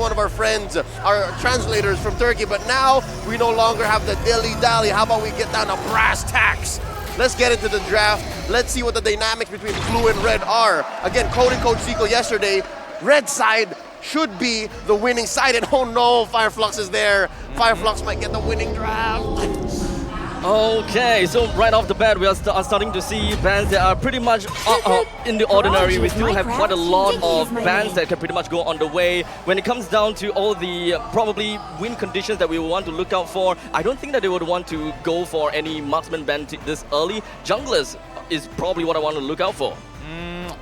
one of our friends, our translators from Turkey, but now we no longer have the dilly-dally. How about we get down to brass tacks? Let's get into the draft. Let's see what the dynamics between blue and red are. Again, quoting Coach Zico yesterday, red side should be the winning side, and oh no, Fireflux is there. Fireflux might get the winning draft. Okay, so right off the bat, we are starting to see bands that are pretty much in the ordinary. We still have quite a lot of bands that can pretty much go on the way. When it comes down to all the probably win conditions that we want to look out for, I don't think that they would want to go for any marksman band this early. Junglers is probably what I want to look out for.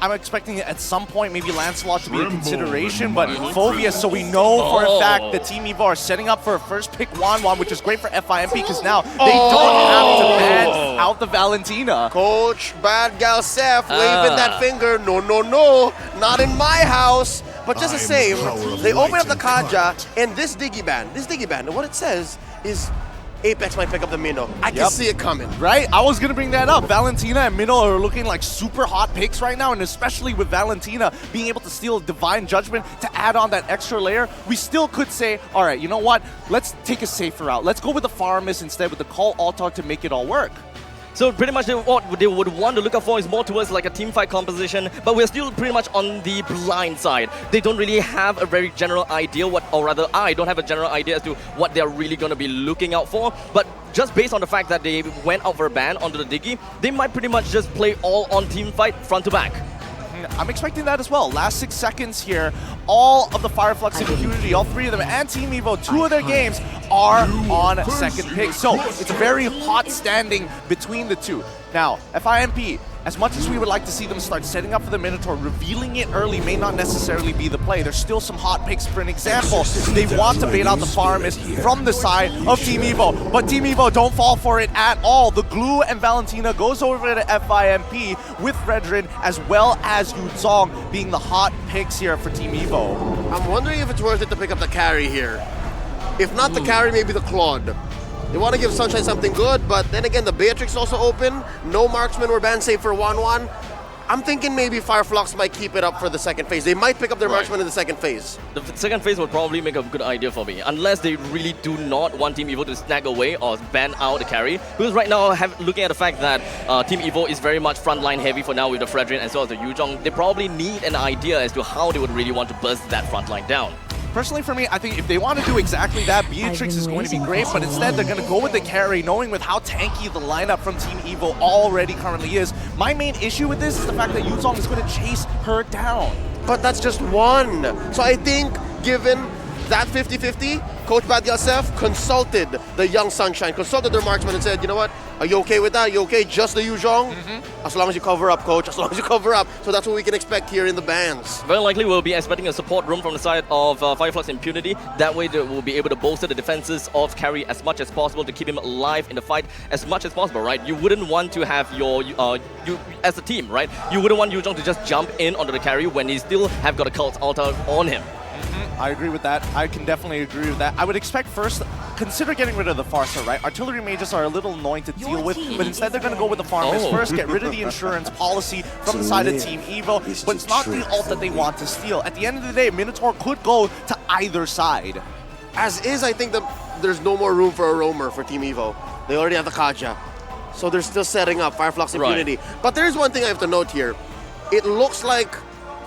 I'm expecting at some point maybe Lancelot to be a consideration, but Phoveus, so we know for a fact that Team EVO are setting up for a first pick Wanwan, which is great for FIMP because now they don't have to ban out the Valentina. Coach Bad Gal Seth waving that finger, no, no, no, not in my house. But just the same, they open up the Kaja, and this Diggy Band, what it says is Apex might pick up the Minnow. I can see it coming. Right? I was going to bring that up. Valentina and Minnow are looking like super hot picks right now, and especially with Valentina being able to steal Divine Judgment to add on that extra layer, we still could say, all right, you know what? Let's take a safer route. Let's go with the Farmis instead with the Call Altar to make it all work. So pretty much what they would want to look out for is more towards like a team fight composition, but we're still pretty much on the blind side. They don't really have a very general idea I don't have a general idea as to what they're really going to be looking out for, but just based on the fact that they went out for a ban onto the Diggy, they might pretty much just play all on team fight front to back. I'm expecting that as well. Last 6 seconds here, all of the Flux Impunity, all 3 of them, and Team EVO, 2 of their games are on second pick. So it's a very hot standing between the two. Now, FIMP, as much as we would like to see them start setting up for the Minotaur, revealing it early may not necessarily be the play. There's still some hot picks. For an example, they want to bait out the Farmis from the side of Team EVO, but Team EVO don't fall for it at all. The Glue and Valentina goes over to FIMP with Fredrin, as well as Yuzong being the hot picks here for Team EVO. I'm wondering if it's worth it to pick up the carry here. If not the carry, maybe the Claude. They want to give Sunshine something good, but then again, the Beatrix is also open. No marksmen were banned save for Wanwan. I'm thinking maybe Fireflux might keep it up for the second phase. They might pick up their marksman in the second phase. The second phase would probably make a good idea for me, unless they really do not want Team EVO to snag away or ban out the carry. Because right now, looking at the fact that Team EVO is very much frontline heavy for now with the Fredrin as well as the Yuzong, they probably need an idea as to how they would really want to burst that frontline down. Personally, for me, I think if they want to do exactly that, Beatrix is going to be great, but instead they're going to go with the carry, knowing with how tanky the lineup from Team EVO already currently is. My main issue with this is the fact that Yuzong is going to chase her down. But that's just one. So I think, given that 50-50, Coach Bad Yosef consulted the young Sunshine, consulted their marksman and said, you know what, are you okay with that? Are you okay? Just the Yuzong? As long as you cover up, Coach, as long as you cover up. So that's what we can expect here in the bans. Very likely we'll be expecting a support room from the side of Flux Impunity. That way they will be able to bolster the defenses of carry as much as possible to keep him alive in the fight as much as possible, right? You wouldn't want to have you as a team, right? You wouldn't want Yuzong to just jump in onto the carry when he still have got a Cult Altar on him. I agree with that. I can definitely agree with that. I would expect first, consider getting rid of the Farsa, right? Artillery mages are a little annoying to deal with, but instead they're going to go with the Farmers first, get rid of the insurance policy from the side of Team EVO, but it's not the ult that they want to steal. At the end of the day, Minotaur could go to either side. As is, I think there's no more room for a roamer for Team EVO. They already have the Kaja. So they're still setting up Fireflux Impunity. Right. But there's one thing I have to note here. It looks like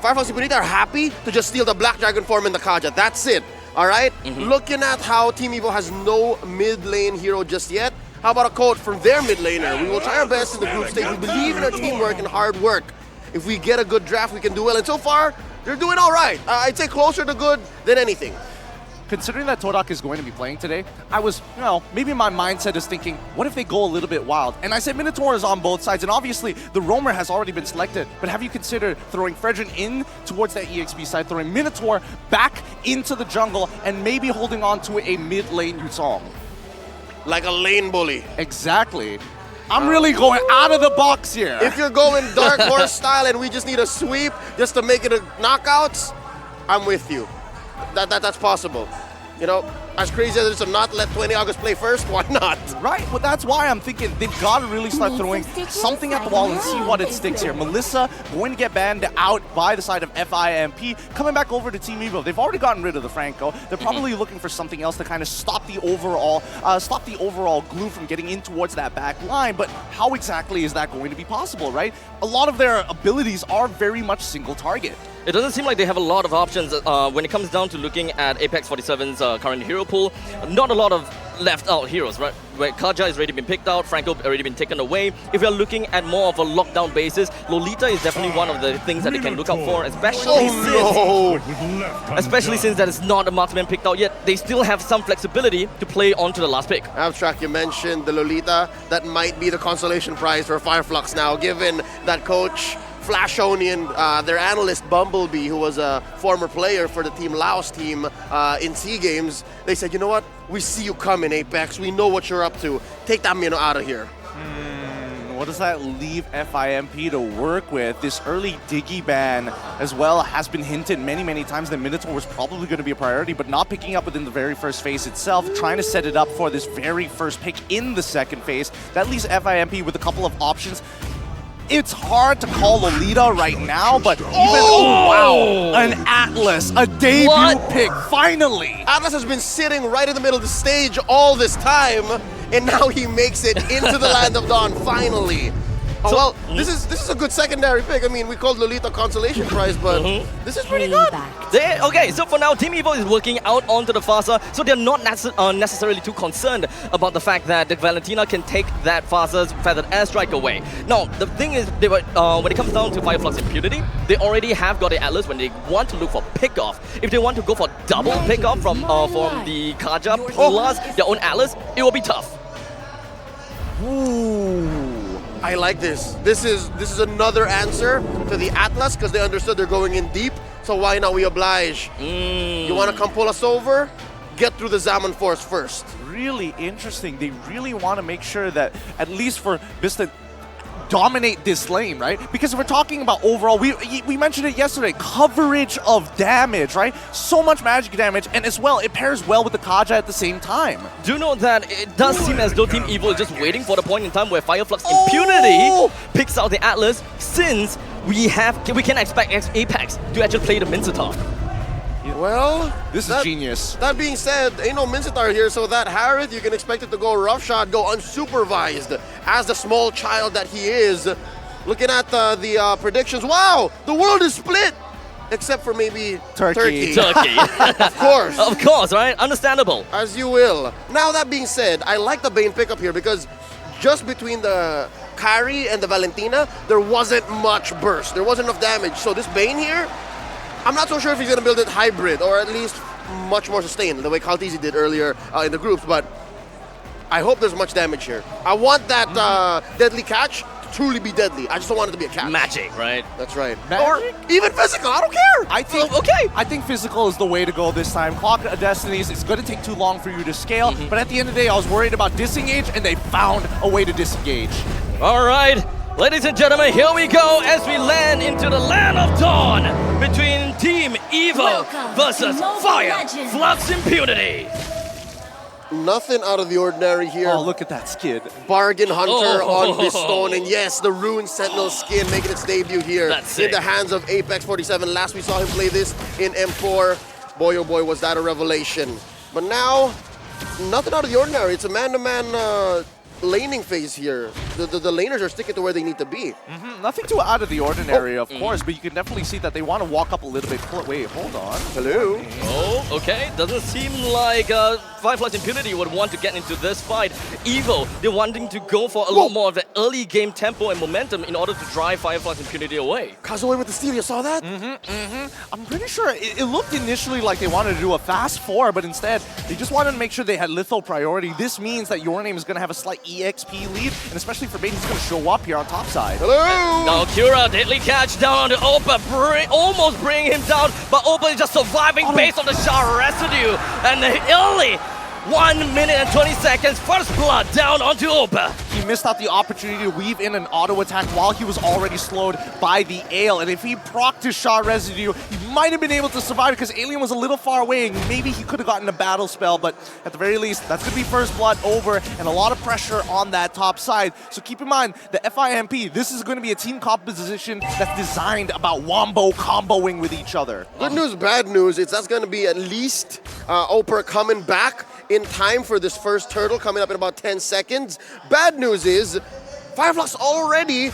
Fireflux Impunity are happy to just steal the Black Dragon form in the Kaja. That's it. All right? Looking at how Team EVO has no mid lane hero just yet, how about a quote from their mid laner? We will try our best in the group stage. We believe in our teamwork and hard work. If we get a good draft, we can do well. And so far, they're doing all right. I'd say closer to good than anything. Considering that TODAK is going to be playing today, I was, maybe my mindset is thinking, what if they go a little bit wild? And I said Minotaur is on both sides, and obviously the roamer has already been selected, but have you considered throwing Fredrin in towards that EXP side, throwing Minotaur back into the jungle, and maybe holding on to a mid lane Yuzong? Like a lane bully. Exactly. I'm really going out of the box here. If you're going Dark Horse style and we just need a sweep just to make it a knockouts, I'm with you. That's possible. you know, as crazy as it is to not let 20 August play first, why not? Right, well that's why I'm thinking they've got to really start throwing something at the wall and see what it sticks here. Melissa going to get banned out by the side of FIMP, coming back over to Team EVO. They've already gotten rid of the Franco. They're probably looking for something else to kind of stop the overall glue from getting in towards that back line, but how exactly is that going to be possible, right? A lot of their abilities are very much single target. It doesn't seem like they have a lot of options when it comes down to looking at Apex 47's current hero pool. Not a lot of left out heroes, right? Where Kaja has already been picked out, Franco already been taken away. If you're looking at more of a lockdown basis, Lolita is definitely one of the things that they can look out for, especially since that is not a marksman picked out yet. They still have some flexibility to play on to the last pick. Abstract, you mentioned the Lolita. That might be the consolation prize for Fireflux now, given that coach Flashonian, their analyst Bumblebee, who was a former player for the Team Laos team in SEA Games, they said, you know what? We see you coming, Apex. We know what you're up to. Take that Mino out of here. What does that leave FIMP to work with? This early Diggy ban as well has been hinted many times that Minotaur was probably going to be a priority, but not picking up within the very first phase itself, trying to set it up for this very first pick in the second phase. That leaves FIMP with a couple of options. It's hard to call Lolita right now, but an Atlas, a debut pick, finally! Atlas has been sitting right in the middle of the stage all this time, and now he makes it into the Land of Dawn, finally. Oh, well, this is a good secondary pick. I mean, we called Lolita consolation prize, but this is pretty good. Okay, so for now, Team EVO is working out onto the Fasa, so they're not necessarily too concerned about the fact that the Valentina can take that Fasa's feathered airstrike away. Now, the thing is, they were, when it comes down to Flux Impunity, they already have got the Atlas when they want to look for pickoff. If they want to go for double pickoff from the Kaja plus their own Atlas, it will be tough. Ooh. I like this. This is another answer to the Atlas because they understood they're going in deep. So why not we oblige? You want to come pull us over? Get through the Zaman Force first. Really interesting. They really want to make sure that at least for Vista dominate this lane, right? Because if we're talking about overall, we mentioned it yesterday, coverage of damage, right? So much magic damage, and as well, it pairs well with the Kaja at the same time. Do know that it does seem as though Team EVO is just waiting for the point in time where Flux Impunity picks out the Atlas, since we can expect Apex to actually play the Mincetar. Well, this is genius. That being said, ain't no Mincetar here, so that Harith, you can expect it to go roughshod, go unsupervised, as the small child that he is. Looking at the predictions, wow, the world is split, except for maybe Turkey. Of course. Of course, right? Understandable. As you will. Now, that being said, I like the Bane pickup here because just between the Kari and the Valentina, there wasn't much burst. There wasn't enough damage. So this Bane here, I'm not so sure if he's going to build it hybrid or at least much more sustained, the way Kaltizi did earlier in the groups, but I hope there's much damage here. I want that deadly catch to truly be deadly. I just don't want it to be a catch. Magic, right? That's right. Magic? Or even physical, I don't care. I think physical is the way to go this time. Clock of Destinies, it's going to take too long for you to scale, but at the end of the day, I was worried about disengage, and they found a way to disengage. All right. Ladies and gentlemen, here we go as we land into the Land of Dawn between Team EVO versus Flux Impunity. Nothing out of the ordinary here. Oh, look at that skid. Bargain Hunter on Bistone, and yes, the Rune Sentinel skin making its debut here in the hands of Apex 47. Last we saw him play this in M4. Boy, oh boy, was that a revelation. But now, nothing out of the ordinary. It's a man-to-man laning phase here. The laners are sticking to where they need to be. Nothing too out of the ordinary, of course, but you can definitely see that they want to walk up a little bit. Wait, hold on. Hello. Oh, okay. Doesn't seem like Flux Impunity would want to get into this fight. EVO, they're wanting to go for a lot more of the early game tempo and momentum in order to drive Flux Impunity away. Kazuya with the steal, you saw that? I'm pretty sure it looked initially like they wanted to do a fast 4, but instead, they just wanted to make sure they had litho priority. This means that Your Name is going to have a slight EXP lead, and especially for Bane, he's going to show up here on top side. Hello! Now Kira, deadly catch down on the Opa, almost bring him down, but Opa is just surviving based on the shot residue, and the only 1 minute and 20 seconds, first blood down onto Opa. He he missed out the opportunity to weave in an auto attack while he was already slowed by the Ale. And if he procced his shot residue, he might have been able to survive because Alien was a little far away and maybe he could have gotten a battle spell, but at the very least, that's going to be first blood over and a lot of pressure on that top side. So keep in mind, the FIMP, this is going to be a team composition that's designed about wombo comboing with each other. Good news, bad news, that's going to be at least Oper coming back in time for this first turtle coming up in about 10 seconds. Bad news is Fireflux already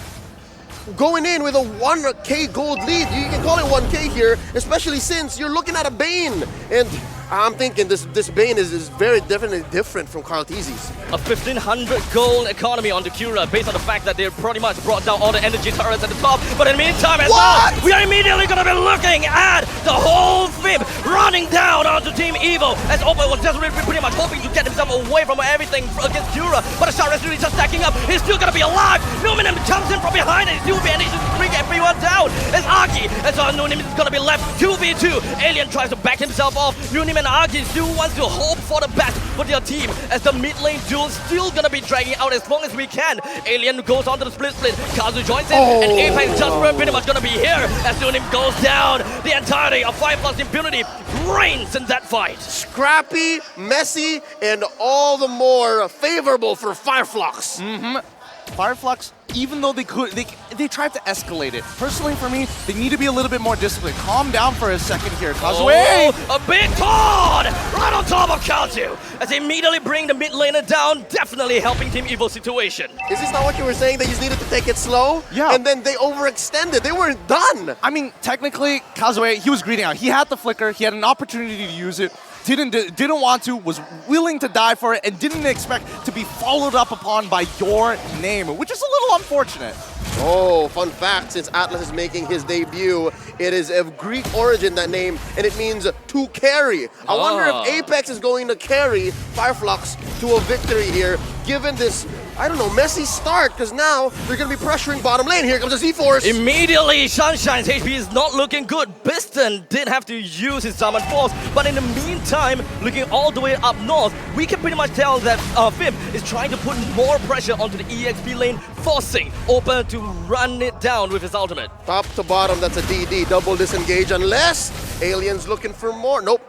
going in with a 1K gold lead. You can call it 1K here, especially since you're looking at a Bane. And I'm thinking this Bane is very definitely different from Carl Tizzi's. A 1500 gold economy on the Cura based on the fact that they pretty much brought down all the energy turrets at the top. But in the meantime, as well, we are immediately going to be looking at the whole FIB running down onto Team EVO as Opa was just pretty much hoping to get himself away from everything against Cura. But the shot is really just stacking up. He's still going to be alive. Numinim comes in from behind and he's still managing to bring everyone down. As Aki, as Numinim is going to be left 2v2. Alien tries to back himself off. Numinim and Aki still wants to hope for the best for their team as the mid lane duel still gonna be dragging out as long as we can. Alien goes on to the split. Kazu joins in and Apex just pretty much gonna be here as Nunim goes down. The entirety of Flux Impunity reigns in that fight. Scrappy, messy, and all the more favorable for Fireflux. Fireflux, even though they tried to escalate it. Personally, for me, they need to be a little bit more disciplined. Calm down for a second here, Kazu. A big Todd right on top of Kazu as they immediately bring the mid laner down, definitely helping Team EVO situation. Is this not what you were saying? They just needed to take it slow? Yeah. And then they overextended. They weren't done. I mean, technically, Kazu, he was greeting out. He had the flicker. He had an opportunity to use it. Didn't want to, was willing to die for it, and didn't expect to be followed up upon by your name, which is a little unfortunate. Oh, fun fact, since Atlas is making his debut, it is of Greek origin, that name, and it means to carry. I wonder if Apex is going to carry Fireflux to a victory here, given this, I don't know, messy start, because now they're going to be pressuring bottom lane. Here comes the Z-Force. Immediately, Sunshine's HP is not looking good. Biston did have to use his Summon Force, but in the meantime, looking all the way up north, we can pretty much tell that FIB is trying to put more pressure onto the EXP lane, forcing Open to run it down with his ultimate. Top to bottom, that's a DD, double disengage, unless Alien's looking for more. Nope.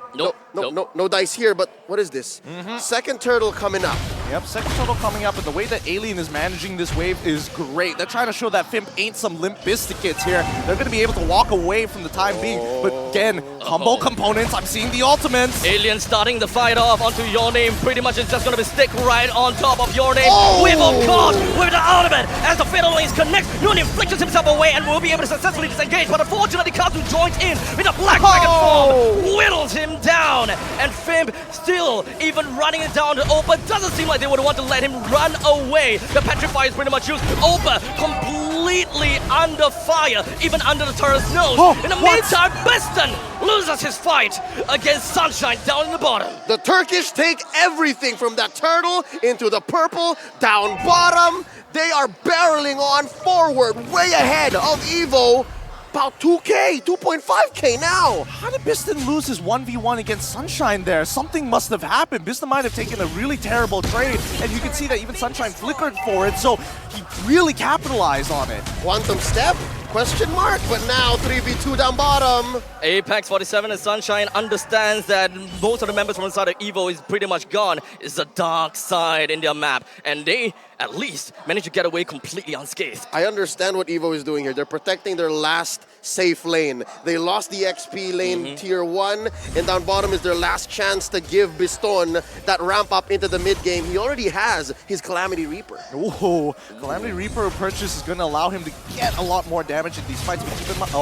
No dice here, but what is this? Second turtle coming up. Yep, second turtle coming up, and the way that Alien is managing this wave is great. They're trying to show that FIB ain't some limp biscuits here. They're going to be able to walk away from the time being, but again, combo components, I'm seeing the ultimates. Alien starting the fight off onto Your Name, pretty much it's just going to be stick right on top of Your Name. With, of course, with the ultimate, as the fatal lanes connect, Your Name flickers himself away and will be able to successfully disengage, but unfortunately Kazu joins in with a black dragon form, whittles him down, and FIB still even running it down to Opa. Doesn't seem like they would want to let him run away. The Petrify is pretty much used. Opa completely under fire, even under the turret's nose. In the meantime, Biston loses his fight against Sunshine down in the bottom. The Turkish take everything from that turtle into the purple, down bottom. They are barreling on forward, way ahead of EVO. About 2K, 2.5K now. How did Biston lose his 1v1 against Sunshine there? Something must have happened. Biston might have taken a really terrible trade, and you can see that even Sunshine flickered for it, so he really capitalized on it. Quantum step? Question mark, but now 3v2 down bottom. Apex 47 and Sunshine understands that most of the members from inside of EVO is pretty much gone. It's the dark side in their map, and they at least managed to get away completely unscathed. I understand what EVO is doing here. They're protecting their last safe lane. They lost the XP lane tier 1, and down bottom is their last chance to give Biston that ramp up into the mid game. He already has his Calamity Reaper. Ooh, Calamity Reaper purchase is going to allow him to get a lot more damage in these fights. But keep in mind,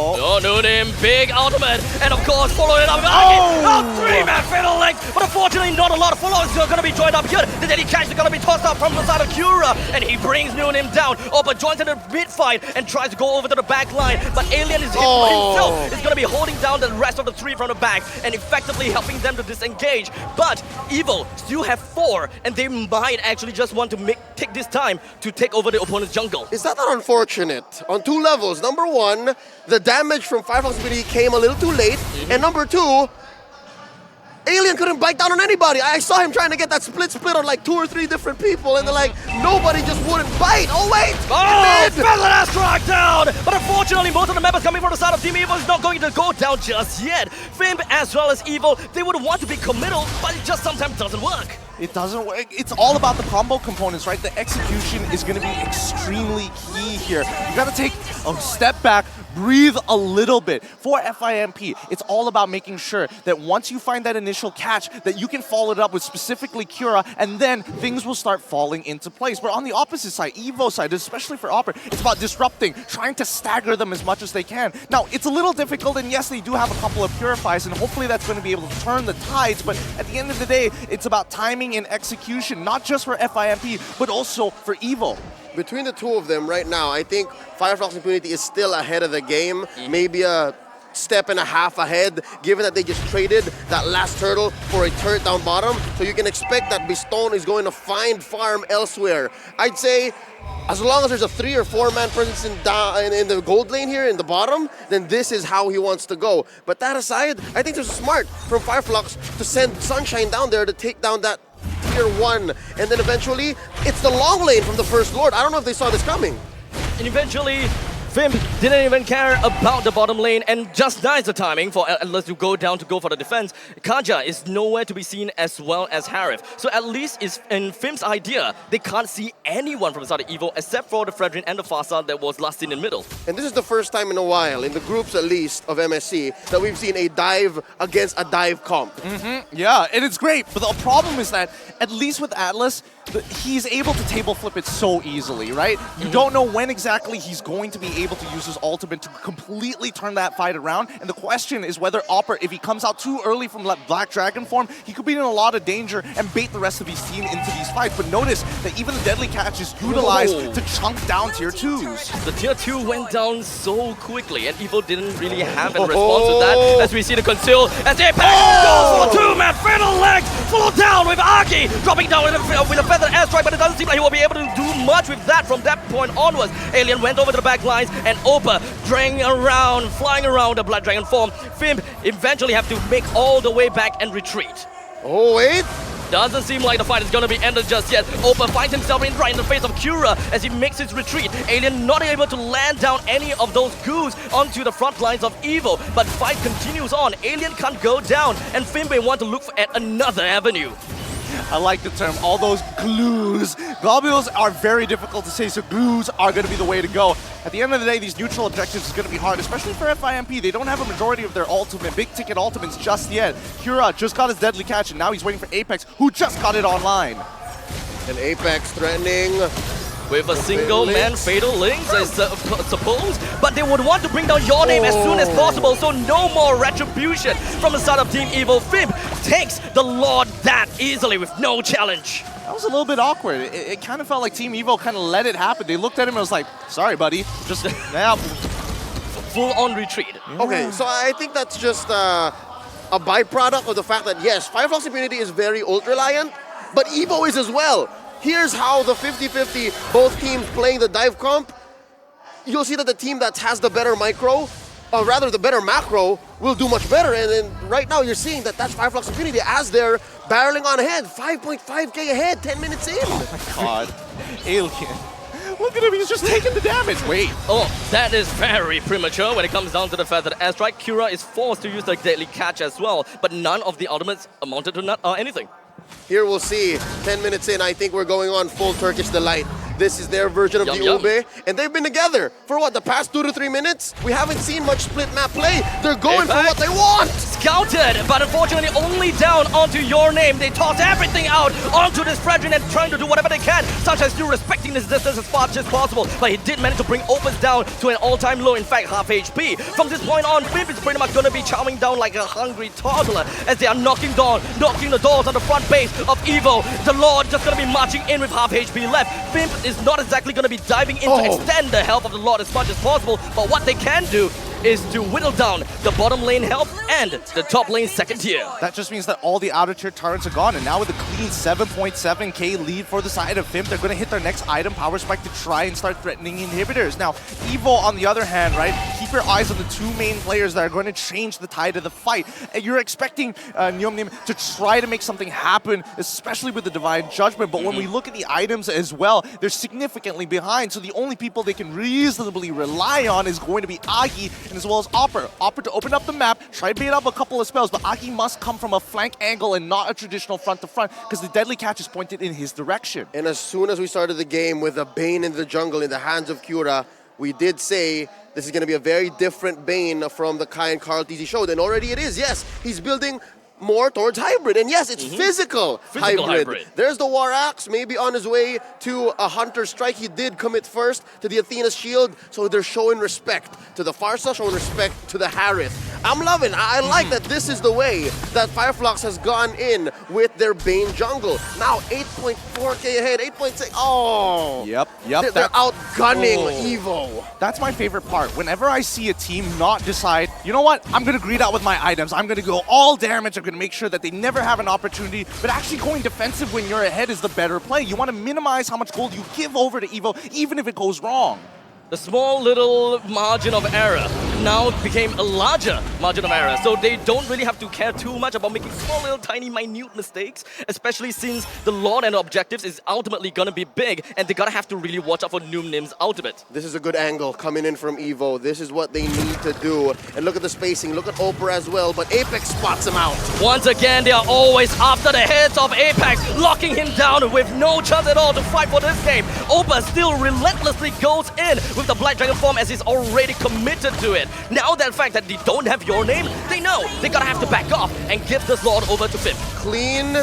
Nunim, big ultimate, and of course follow it up with three-man fatal link, but unfortunately not a lot of followers are going to be joined up here. The Daddy Cash is going to be tossed out from the side of Cura, and he brings Nunim down. Opa joins in the mid fight and tries to go over to the back line, but Alien is himself is going to be holding down the rest of the three from the back and effectively helping them to disengage. But EVO still have 4, and they might actually just want to take this time to take over the opponent's jungle. Is that not unfortunate? On 2 levels. Number 1, the damage from Fireflux Impunity came a little too late, and number 2, Alien Alien couldn't bite down on anybody. I saw him trying to get that split on like 2 or 3 different people, and they're like, nobody just wouldn't bite. Oh, wait! Oh, Feather has struck down! But unfortunately, most of the members coming from the side of Team EVO is not going to go down just yet. Fimp as well as EVO, they would want to be committal, but it just sometimes doesn't work. It doesn't work. It's all about the combo components, right? The execution is going to be extremely key here. You got to take a step back, breathe a little bit. For FIMP, it's all about making sure that once you find that initial catch, that you can follow it up with specifically Cura, and then things will start falling into place. But on the opposite side, EVO side, especially for Opera, it's about disrupting, trying to stagger them as much as they can. Now, it's a little difficult, and yes, they do have a couple of Purifies, and hopefully that's going to be able to turn the tides, but at the end of the day, it's about timing and execution, not just for FIMP, but also for EVO. Between the two of them right now, I think Flux Impunity is still ahead of the game, maybe a step and a half ahead, given that they just traded that last turtle for a turret down bottom. So you can expect that Bistone is going to find farm elsewhere. I'd say as long as there's a 3 or 4 man presence in the gold lane here in the bottom, then this is how he wants to go. But that aside, I think there's a smart from Fireflux to send Sunshine down there to take down that tier 1, and then eventually it's the long lane from the First Lord. I don't know if they saw this coming. And eventually, Fimp didn't even care about the bottom lane, and just nice the timing for Atlas to go down to go for the defense. Kaja is nowhere to be seen as well as Harif. So at least it's in Fimp's idea, they can't see anyone from the side of EVO except for the Fredrin and the Farsa that was last seen in middle. And this is the first time in a while, in the groups at least of MSC, that we've seen a dive against a dive comp. Yeah, and it's great, but the problem is that, at least with Atlas, he's able to table flip it so easily, right? You don't know when exactly he's going to be able to use his ultimate to completely turn that fight around, and the question is whether Opera, if he comes out too early from Black Dragon form, he could be in a lot of danger and bait the rest of his team into these fights. But notice that even the Deadly Catch is utilized to chunk down tier 2s. The tier 2 went down so quickly, and EVO didn't really have a response to that, as we see the conceal as Apex goes for a 2-man fatal legs, full down with Aki, dropping down with a feather airstrike, but it doesn't seem like he will be able to do much with that from that point onwards. Alien went over to the back lines, and Opa flying around the Blood Dragon form. Fimp eventually have to make all the way back and retreat. Oh, wait. Doesn't seem like the fight is gonna be ended just yet. Opa finds himself right in the face of Cura as he makes his retreat. Alien not able to land down any of those goos onto the front lines of EVO, but fight continues on. Alien can't go down, and Fimpe want to look at another avenue. I like the term, all those glues. Globules are very difficult to say, so glues are going to be the way to go. At the end of the day, these neutral objectives is going to be hard, especially for FIMP. They don't have a majority of their ultimate, big ticket ultimates just yet. Cura just got his Deadly Catch, and now he's waiting for Apex, who just got it online. And Apex threatening with a single man fatal links, I suppose, but they would want to bring down your name as soon as possible, so no more retribution from the side of Team EVO. Fimp takes the Lord that easily with no challenge. That was a little bit awkward. It kind of felt like Team EVO kind of let it happen. They looked at him and was like, sorry, buddy. Just, yeah. Full-on retreat. Okay, so I think that's just a byproduct of the fact that, yes, Flux Impunity is very ult-reliant, but EVO is as well. Here's how the 50-50, both teams playing the dive comp, you'll see that the team that has the better micro, or rather the better macro, will do much better. And then right now you're seeing that that's Flux Impunity as they're barreling on ahead, 5.5k ahead, 10 minutes in. Oh my god, Alien. Look at him, he's just taking the damage. Wait. Oh, that is very premature when it comes down to the feathered airstrike. Cura is forced to use the Deadly Catch as well, but none of the ultimates amounted to anything. Here we'll see, 10 minutes in, I think we're going on full Turkish Delight. This is their version of the Ube, and they've been together for what, the past 2 to 3 minutes? We haven't seen much split map play. They're going for what they want. Scouted, but unfortunately only down onto your name. They toss everything out onto this Fredrin and trying to do whatever they can, such as still respecting this distance as much as possible. But he did manage to bring Opus down to an all-time low, in fact, half HP. From this point on, Fimp is pretty much going to be chowing down like a hungry toddler as they are knocking the doors on the front base of EVO. The Lord just going to be marching in with half HP left. Fimp is not exactly going to be diving in to extend the health of the Lord as much as possible, but what they can do is to whittle down the bottom lane health and the top lane second tier. That just means that all the outer tier turrets are gone, and now with a clean 7.7k lead for the side of FIM, they're going to hit their next item, Power Spike, to try and start threatening inhibitors. Now, EVO, on the other hand, right, keep your eyes on the two main players that are going to change the tide of the fight. And you're expecting Neomnim to try to make something happen, especially with the Divine Judgment, but when we look at the items as well, they're significantly behind, so the only people they can reasonably rely on is going to be Agi and as well as Opper. Opper to open up the map, try to bait up a couple of spells, but Agi must come from a flank angle and not a traditional front-to-front because the deadly catch is pointed in his direction. And as soon as we started the game with a Bane in the jungle in the hands of Cura, we did say this is going to be a very different Bane from the kind Carl TZ showed, and already it is. Yes, he's building more towards hybrid, and yes, it's physical hybrid. There's the War Axe, maybe on his way to a Hunter Strike. He did commit first to the Athena's Shield, so they're showing respect to the Pharsa, showing respect to the Harith. I'm loving, I like that this is the way that Fireflux has gone in with their Bane jungle. Now 8.4k ahead, 8.6, oh! Yep. They're outgunning EVO. That's my favorite part. Whenever I see a team not decide, you know what, I'm going to greed out with my items, I'm going to go all damage, I'm going to make sure that they never have an opportunity, but actually going defensive when you're ahead is the better play. You want to minimize how much gold you give over to EVO, even if it goes wrong. The small little margin of error now became a larger margin of error, so they don't really have to care too much about making small little tiny minute mistakes, especially since the Lord and the objectives is ultimately gonna be big, and they gotta have to really watch out for Noomnim's ultimate. This is a good angle coming in from EVO. This is what they need to do. And look at the spacing, look at Opera as well, but Apex spots him out. Once again, they are always after the heads of Apex, locking him down with no chance at all to fight for this game. Opera still relentlessly goes in with the Black Dragon form as he's already committed to it. Now that fact that they don't have your name, they know they gotta have to back off and give this Lord over to FIM. Clean,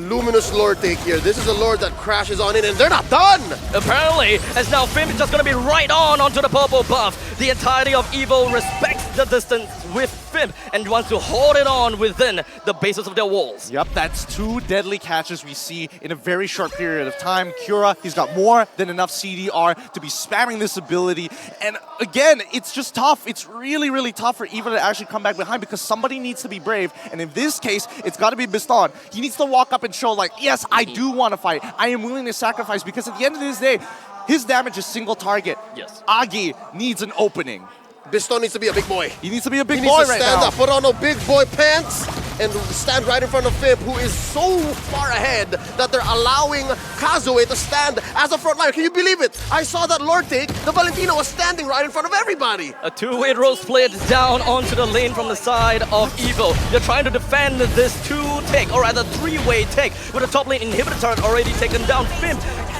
luminous Lord take here. This is a Lord that crashes on in, and they're not done! Apparently, as now FIM is just gonna be right on onto the purple buff. The entirety of EVO respects the distance with FIM and wants to hold it on within the bases of their walls. Yep, that's two deadly catches we see in a very short period of time. Cura, he's got more than enough CDR to be spamming this ability. And again, it's just tough. It's really, really tough for EVO to actually come back behind because somebody needs to be brave. And in this case, it's got to be Biston. He needs to walk up and show like, yes, I do want to fight. I am willing to sacrifice because at the end of this day, his damage is single target. Yes. Agi needs an opening. Biston needs to be a big boy. He needs to be a big He boy needs to right stand now. up, put on a big boy pants, and stand right in front of Fib, who is so far ahead that they're allowing Kazue to stand as a frontliner. Can you believe it? I saw that Lord take. The Valentino was standing right in front of everybody. A two-way roll split down onto the lane from the side of EVO. They're trying to defend this two-take, or rather three-way take, with the top lane inhibitor turret already taken down. Fim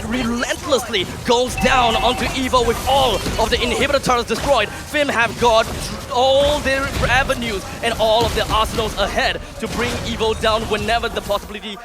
relentlessly goes down onto EVO with all of the inhibitor turrets destroyed. Fim have got all their avenues and all of their arsenals ahead to bring EVO down whenever the possibility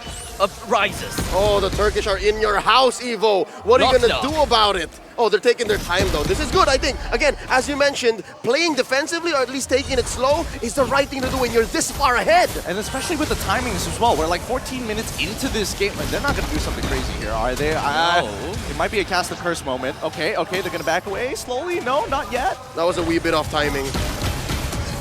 rises. Oh, the Turkish are in your house, EVO. What are you going to do about it? Oh, they're taking their time, though. This is good, I think. Again, as you mentioned, playing defensively, or at least taking it slow, is the right thing to do when you're this far ahead. And especially with the timings as well. We're like 14 minutes into this game. Like, they're not going to do something crazy here, are they? No. It might be a cast the curse moment. Okay, they're going to back away slowly. No, not yet. That was a wee bit off timing.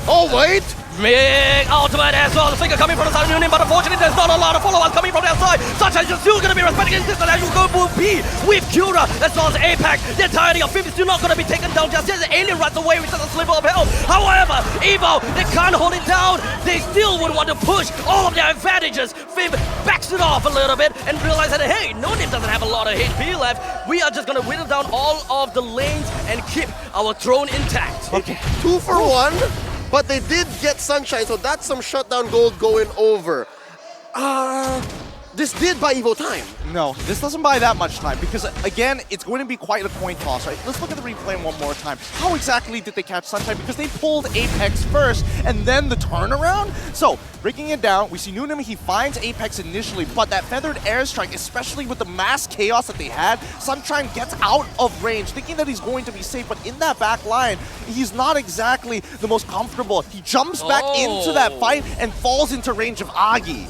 Oh, wait! Big ultimate as well. The finger coming from the side of Union, but unfortunately there's not a lot of follow-ups coming from their side. Sunshine is still going to be respecting this, and as you go will be with Cura as well as Apex. The entirety of Fib is still not going to be taken down just yet. The alien runs away with just a sliver of health. However, EVO, they can't hold it down. They still would want to push all of their advantages. Fib backs it off a little bit and realizes that, hey, No-Name doesn't have a lot of HP left. We are just going to whittle down all of the lanes and keep our throne intact. Okay. 2 for 1. But they did get Sunshine, so that's some shutdown gold going over. This did buy EVO time. No, this doesn't buy that much time because, again, it's going to be quite a coin toss, right? Let's look at the replay one more time. How exactly did they catch Sunshine? Because they pulled Apex first and then the turnaround. So, breaking it down, we see Noonim, he finds Apex initially, but that feathered airstrike, especially with the mass chaos that they had, Sunshine gets out of range, thinking that he's going to be safe, but in that back line, he's not exactly the most comfortable. He jumps back into that fight and falls into range of Agi.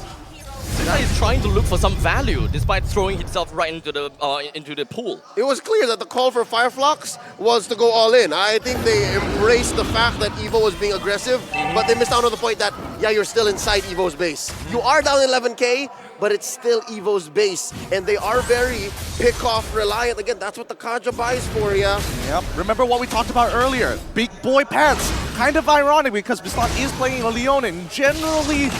He's trying to look for some value despite throwing himself right into the pool. It was clear that the call for Fireflux was to go all in. I think they embraced the fact that EVO was being aggressive, but they missed out on the point that, yeah, you're still inside EVO's base. You are down 11K, but it's still EVO's base, and they are very pick-off reliant. Again, that's what the Kaja buys for you. Yep. Remember what we talked about earlier, big boy pants. Kind of ironic because Bislan is playing a Leon and generally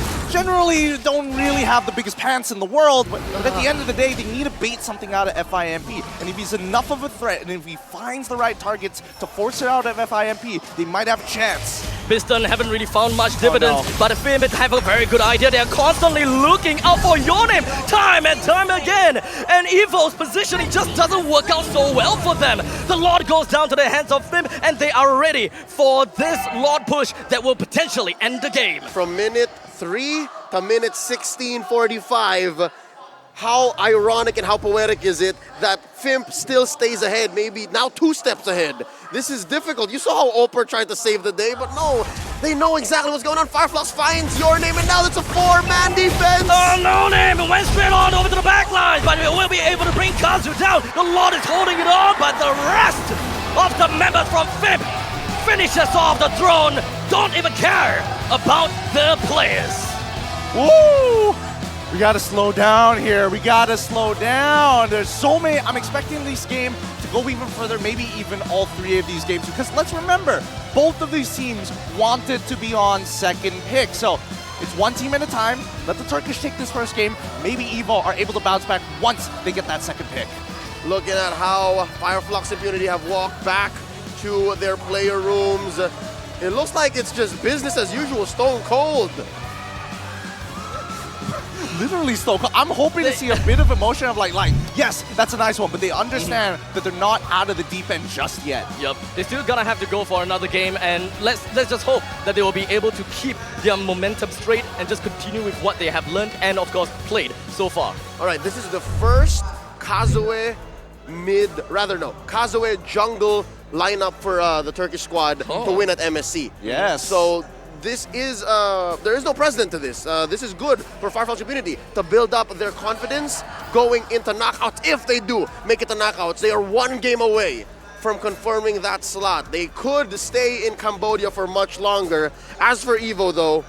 don't really have the biggest pants in the world, but at the end of the day, they need to bait something out of FIMP. And if he's enough of a threat, and if he finds the right targets to force it out of FIMP, they might have a chance. Piston haven't really found much dividends, but Fimp have a very good idea. They're constantly looking out for your name time and time again. And EVO's positioning just doesn't work out so well for them. The Lord goes down to the hands of Fimp, and they are ready for this Lord push that will potentially end the game. From minute 3 to minute 16:45, how ironic and how poetic is it that Fimp still stays ahead, maybe now 2 steps ahead. This is difficult. You saw how Oper tried to save the day, but no, they know exactly what's going on. Fireflux finds your name, and now it's a 4-man defense. Oh, no name, it went straight on over to the back line, but we will be able to bring Kazu down. The Lord is holding it on, but the rest of the members from Fimp finishes off the throne, don't even care about the players. Woo! We gotta slow down here. We gotta slow down. There's so many. I'm expecting this game to go even further, maybe even all 3 of these games, because let's remember, both of these teams wanted to be on second pick. So it's one team at a time. Let the Turkish take this first game. Maybe EVO are able to bounce back once they get that second pick. Looking at how Fireflux Impunity have walked back to their player rooms, it looks like it's just business as usual, stone cold. Literally stone cold. I'm hoping to see a bit of emotion of like, yes, that's a nice one, but they understand that they're not out of the deep end just yet. Yep, they're still gonna have to go for another game, and let's just hope that they will be able to keep their momentum straight and just continue with what they have learned and of course played so far. All right, this is the first Kazuya jungle lineup for the Turkish squad to win at MSC. Yes. So this is, there is no precedent to this. This is good for Fireflux Impunity to build up their confidence going into knockouts. If they do make it to knockouts, they are 1 game away from confirming that slot. They could stay in Cambodia for much longer. As for EVO though,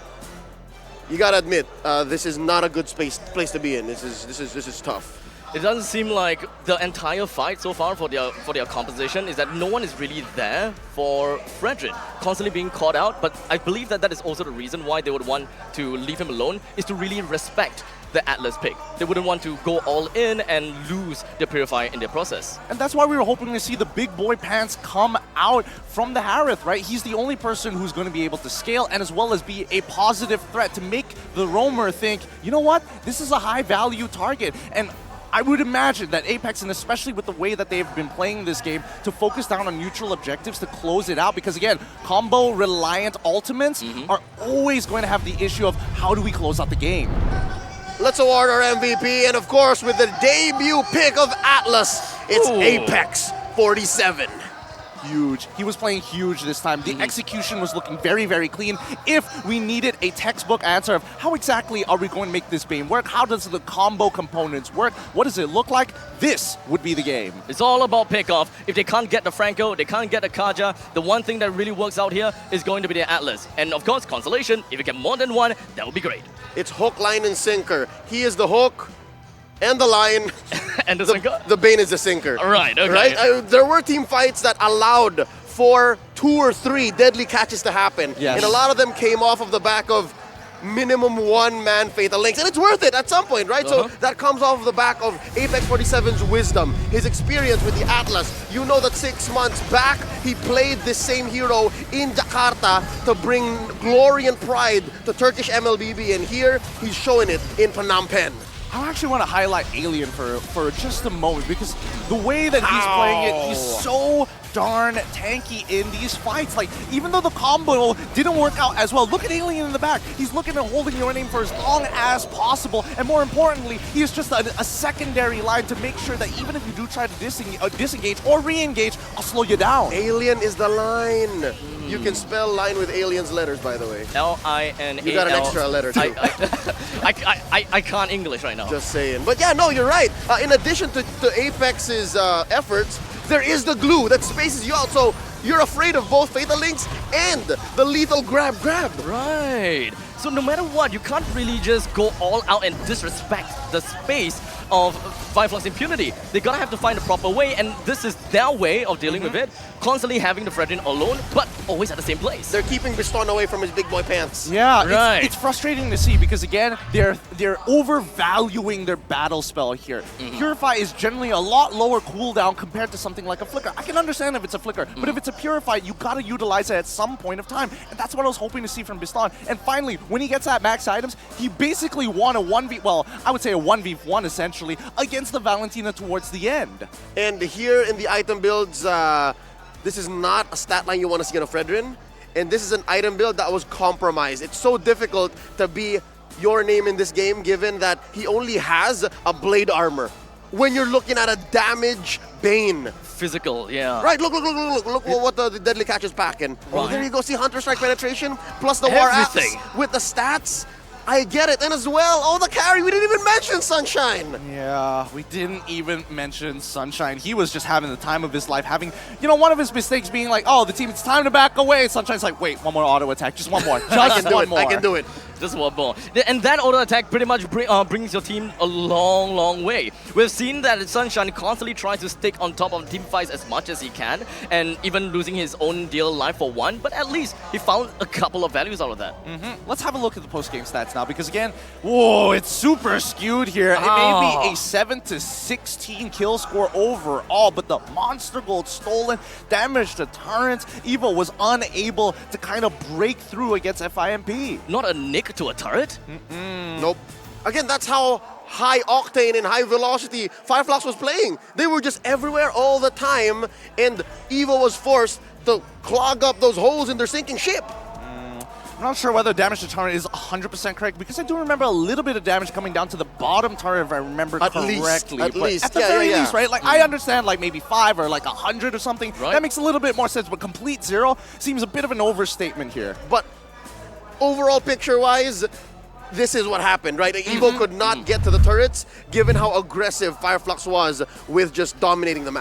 you gotta admit, this is not a good place to be in. This is tough. It doesn't seem like the entire fight so far for their composition is that no one is really there for Frederick, constantly being caught out. But I believe that is also the reason why they would want to leave him alone, is to really respect the Atlas pick. They wouldn't want to go all in and lose the Purifier in the process. And that's why we were hoping to see the big boy pants come out from the Harith, right? He's the only person who's going to be able to scale and as well as be a positive threat to make the roamer think, you know what, this is a high value target. And I would imagine that Apex, and especially with the way that they've been playing this game, to focus down on neutral objectives to close it out, because again, combo-reliant ultimates are always going to have the issue of how do we close out the game. Let's award our MVP, and of course, with the debut pick of Atlas, it's Apex 47. Huge. He was playing huge this time. The execution was looking very, very clean. If we needed a textbook answer of how exactly are we going to make this game work, how does the combo components work, what does it look like, this would be the game. It's all about pickoff. If they can't get the Franco, they can't get the Kaja, the one thing that really works out here is going to be the Atlas. And of course, consolation, if you get more than one, that would be great. It's hook, line, and sinker. He is the hook and the line. And the sinker? The Bane is the sinker. Right, okay. Right? There were team fights that allowed for 2 or 3 deadly catches to happen. Yes. And a lot of them came off of the back of minimum 1-man fatal links. And it's worth it at some point, right? So that comes off of the back of Apex 47's wisdom, his experience with the Atlas. You know that 6 months back, he played this same hero in Jakarta to bring glory and pride to Turkish MLBB. And here, he's showing it in Phnom Penh. I actually want to highlight Alien for just a moment, because the way that he's playing it, he's so darn tanky in these fights. Like, even though the combo didn't work out as well, look at Alien in the back. He's looking at holding your name for as long as possible, and more importantly, he is just a secondary line to make sure that even if you do try to disengage or re-engage, I'll slow you down. Alien is the line. You can spell line with aliens letters, by the way. L-I-N-A-L. You got an extra letter too. I can't English right now. Just saying. But yeah, no, you're right. In addition to Apex's efforts, there is the glue that spaces you out. So you're afraid of both Fatal Links and the lethal grab. Right. So no matter what, you can't really just go all out and disrespect the space of Flux Impunity. They gotta have to find a proper way, and this is their way of dealing with it. Constantly having the Fredrin alone, but always at the same place. They're keeping Biston away from his big boy pants. Yeah, right. It's frustrating to see because again, they're overvaluing their battle spell here. Purify is generally a lot lower cooldown compared to something like a Flicker. I can understand if it's a Flicker, but if it's a Purify, you gotta utilize it at some point of time, and that's what I was hoping to see from Biston. And finally, when he gets that max items, he basically won a 1v, well, I would say a 1v1 essentially, against the Valentina towards the end. And here in the item builds, this is not a stat line you want to see on a Fredrin, and this is an item build that was compromised. It's so difficult to be your name in this game given that he only has a blade armor. When you're looking at a damage Bane. Physical, yeah. Right, look what the Deadly Catch is packing. Oh, Right. there you go, see Hunter Strike penetration, plus the War Axe Everything. with the stats. I get it, and as well, oh, the carry, we didn't even mention Sunshine. Yeah, we didn't even mention Sunshine. He was just having the time of his life, having, you know, one of his mistakes being like, oh, the team, it's time to back away. Sunshine's like, wait, one more auto attack, just one more, just one more. I can do it. Just one more. And that auto attack pretty much brings your team a long, long way. We've seen that Sunshine constantly tries to stick on top of team fights as much as he can, and even losing his own deal life for one, but at least he found a couple of values out of that. Let's have a look at the post-game stats now, because again, whoa, it's super skewed here. It may be a 7 to 16 kill score overall, but the Monster Gold stolen, damage to turrets. EVO was unable to kind of break through against FIMP. Not a nick to a turret? Nope. Again, that's how high octane and high velocity Fireflux was playing. They were just everywhere all the time, and EVO was forced to clog up those holes in their sinking ship. I'm not sure whether damage to turret is 100% correct, because I do remember a little bit of damage coming down to the bottom turret, if I remember correctly. At least. At the very least, right? Like, I understand, like, maybe 5 or, like, 100 or something. Right. That makes a little bit more sense, but complete 0 seems a bit of an overstatement here. But overall picture-wise, this is what happened, right? EVO could not get to the turrets, given how aggressive Fireflux was with just dominating the map.